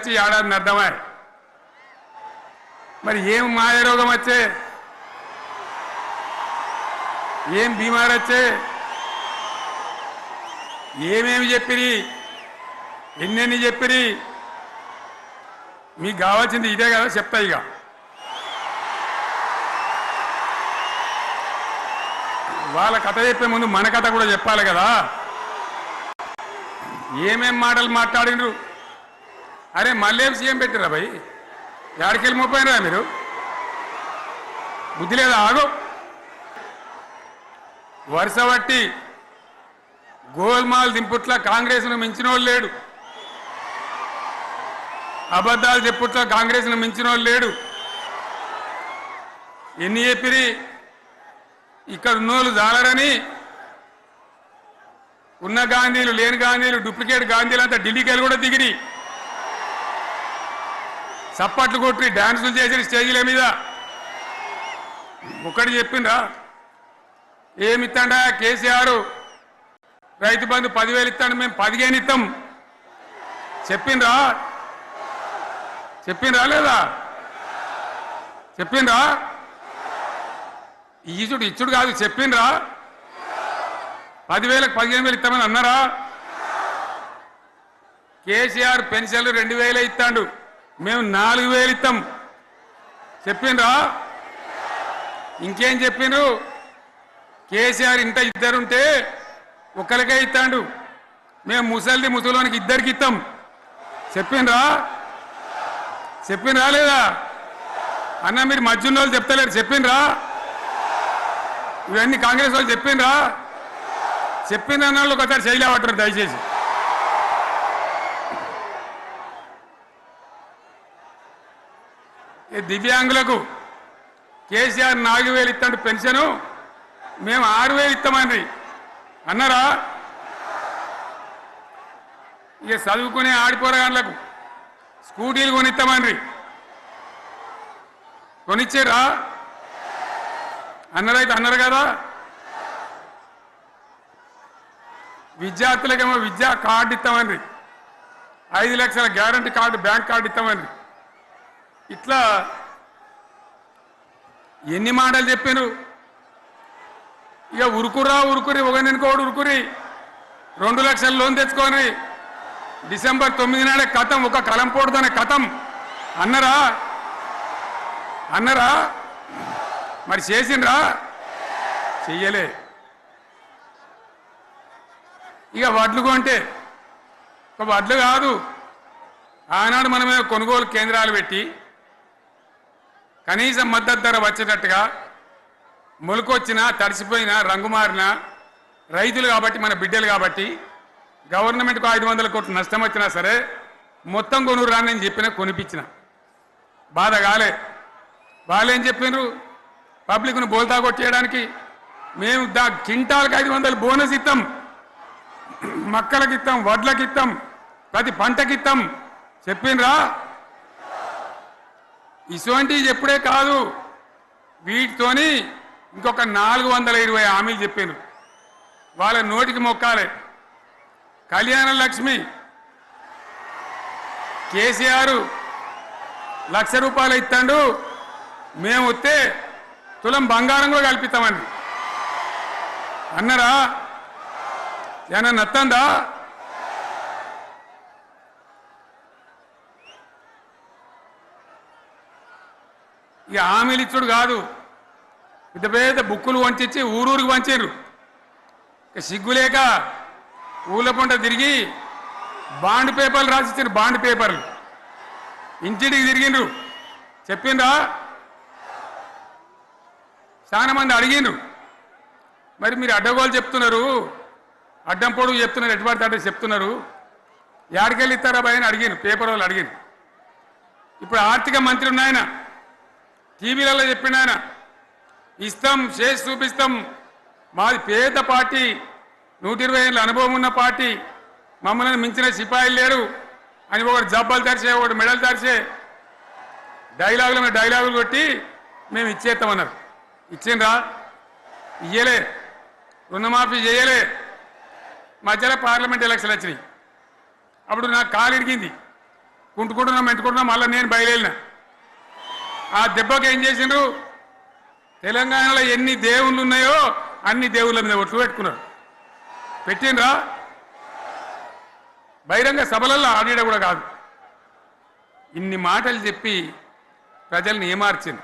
వచ్చి ఏడాది అర్థమా మరి ఏం మాయ రోగం వచ్చే ఏం బీమారు వచ్చే ఏమేమి చెప్పిరి ఎన్నెన్ని చెప్పిరి మీకు కావాల్సింది ఇదే కదా చెప్తా ఇక వాళ్ళ కథ చెప్పే ముందు మన కథ కూడా చెప్పాలి కదా ఏమేం మాటలు మాట్లాడినరు అరే మళ్ళీ సీఎం పెట్టిరా భయ్ ఎక్కడికెళ్ళి మోపోయినరా మీరు బుద్ధి లేదా ఆగు వరుస బట్టి గోల్మాల్ దింపుట్ల కాంగ్రెస్ను మించిన వాళ్ళు లేడు అబద్ధాలు చెప్పుట్ల కాంగ్రెస్ను మించిన వాళ్ళు లేడు ఎన్ని చెప్పిరి ఇక్కడ ఉన్నోళ్ళు జాలరని ఉన్న గాంధీలు లేని గాంధీలు డూప్లికేట్ గాంధీలు అంతా ఢిల్లీకి వెళ్ళి కూడా దిగిరి చప్పట్లు కొట్టి డాన్సులు చేసిన స్టేజీల మీద ఒకటి చెప్పిండ్రా ఏమిత్తాడా కేసీఆర్ రైతు బంధు 10,000 ఇస్తాడు మేము 15 ఇస్తాం చెప్పిండ్రా లేదా చెప్పిండ్రా ఇచ్చుడు కాదు చెప్పిండ్రా 10,000కు 15,000 ఇస్తామని అన్నారా కేసీఆర్ పెన్షన్లు 2,000 ఇస్తాడు మేము 4,000 ఇస్తాం చెప్పిండ్రా ఇంకేం చెప్పిండ్రు కేసీఆర్ ఇంట ఇద్దరుంటే ఒక్కరికే ఇస్తాడు మేము ముసలోనికి ఇద్దరికి ఇస్తాం చెప్పిండ్రా లేదా అన్న మీరు మధ్యన్న వాళ్ళు చెప్తలేరు చెప్పిండ్రా ఇవన్నీ కాంగ్రెస్ వాళ్ళు చెప్పిండ్రా చెప్పిన వాళ్ళు ఒకసారి శైలి పట్టరు దయచేసి దివ్యాంగులకు కేసీఆర్ 4,000 ఇస్తాడు పెన్షను మేము 6,000 ఇస్తామని అన్నారా ఇక చదువుకునే ఆడిపోరగాళ్ళకు స్కూటీలు కొనిస్తామని కొనిచ్చారా అన్నారైతే అన్నారు కదా విద్యార్థులకేమో విద్యా కార్డు ఇస్తామని 5 లక్షల గ్యారంటీ కార్డు బ్యాంక్ కార్డు ఇస్తామని ఇట్లా ఎన్ని మాటలు చెప్పారు ఇక ఉరుకురి ఒకరినికోడు ఉరుకురి 2 లక్షల లోన్ తెచ్చుకొని డిసెంబర్ 9 నాడే కథం ఒక కలంపోడుతోనే కథం అన్నరా మరి చేసిండ్రా చెయ్యలే ఇక వడ్లు కొంటే ఒక వడ్లు కాదు ఆనాడు మనమే కొనుగోలు కేంద్రాలు పెట్టి కనీసం మద్దతు ధర వచ్చేటట్టుగా మొలకొచ్చినా తడిసిపోయినా రంగు మారినా రైతులు కాబట్టి మన బిడ్డలు కాబట్టి గవర్నమెంట్కు 500 కోట్లు నష్టం వచ్చినా సరే మొత్తం కొనురాని నేను చెప్పినా కొనిపించిన బాధ కాలే వాళ్ళేం చెప్పిండ్రు పబ్లిక్ను బోల్తా కొట్టేయడానికి మేము క్వింటాల్కి 500 బోనస్ ఇస్తాం మక్కలకి ఇస్తాం వడ్లకి ఇస్తాం ప్రతి పంటకి ఇస్తాం చెప్పిండ్రా ఇటువంటివి చెప్పుడే కాదు వీటితోని ఇంకొక 420 హామీలు చెప్పాను వాళ్ళ నోటికి మొక్కాలి కళ్యాణ లక్ష్మి కేసీఆర్ ₹1,00,000 ఇస్తాడు మేము వస్తే తులం బంగారం కూడా కల్పిస్తామండి అన్నారా ఏమన్నా నత్తందా ఇక హామీలు ఇచ్చుడు కాదు పెద్ద పెద్ద బుక్కులు వంచి ఊరూరికి వంచారు ఇక సిగ్గులేక ఊళ్ళ పంట తిరిగి బాండ్ పేపర్లు రాసిచ్చారు బాండ్ పేపర్లు ఇంటికి తిరిగిండ్రు చెప్పిండ్రా చాలా మంది అడిగిండ్రు మరి మీరు అడ్డగోలు చెప్తున్నారు అడ్డం పొడుగు చెప్తున్నారు ఎటువంటి అడ్డ చెప్తున్నారు యాడికెళ్ళి ఇస్తారా భయ అని అడిగిండ్రు పేపర్ వాళ్ళు అడిగిండ్రు ఇప్పుడు ఆర్థిక మంత్రి ఉన్నాయన టీవీలలో చెప్పిండు ఆయన ఇస్తాం చేసి చూపిస్తాం మాది పేద పార్టీ 120 ఏళ్ళ అనుభవం ఉన్న పార్టీ మమ్మల్ని మించిన సిపాయిలు లేరు అని ఒకటి జబ్బలు తెరిచే ఒకటి మెడలు తెరిచే డైలాగులు కొట్టి మేము ఇచ్చేస్తామన్నారు ఇచ్చిండ్రా ఇయ్యలే రుణమాఫీ చేయలే మధ్యలో పార్లమెంట్ ఎలక్షన్లు వచ్చినాయి అప్పుడు నాకు కాలు ఇరిగింది కుంటుకుంటున్నాం మెంటుకుంటున్నాం మళ్ళీ నేను బయలుదేరిన ఆ దెబ్బకి ఏం చేసిండ్రు తెలంగాణలో ఎన్ని దేవుళ్ళు ఉన్నాయో అన్ని దేవుళ్ళ మీద ఒట్లు పెట్టుకున్నారు పెట్టిండ్రా బహిరంగ సభలలో ఆడిడ కూడా కాదు ఇన్ని మాటలు చెప్పి ప్రజల్ని ఏమార్చింది